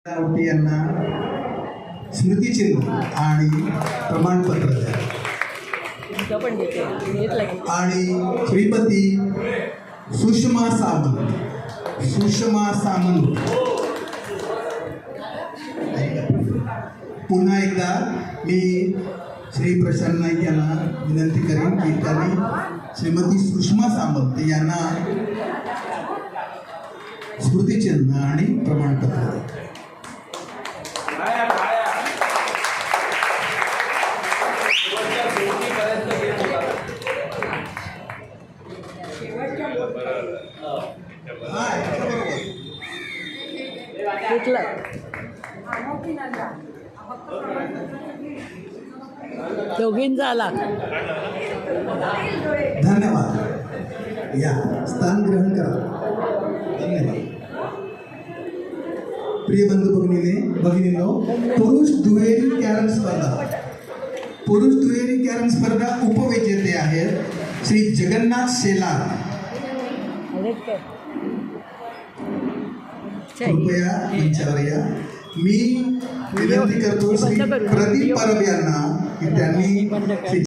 रावते यांना स्मृतिचिन्ह आणि प्रमाणपत्र द्या. आणि श्रीमती सुषमा सामंत पुन्हा एकदा मी श्री प्रशांत नाईक यांना विनंती करेन की त्यांनी श्रीमती सुषमा सामंत यांना स्मृतिचिन्ह आणि प्रमाणपत्र द्या. दोघींचा आला. धन्यवाद. या स्थान ग्रहण करा. धन्यवाद. प्रिय बंधू भगिनींनो, पुरुष दुहेरी कॅरम स्पर्धा उपविजेते आहेत श्री जगन्नाथ शेलार. कृपया मंचावर या. मी विनंती करतो श्री प्रदीप परब यांना की त्यांनी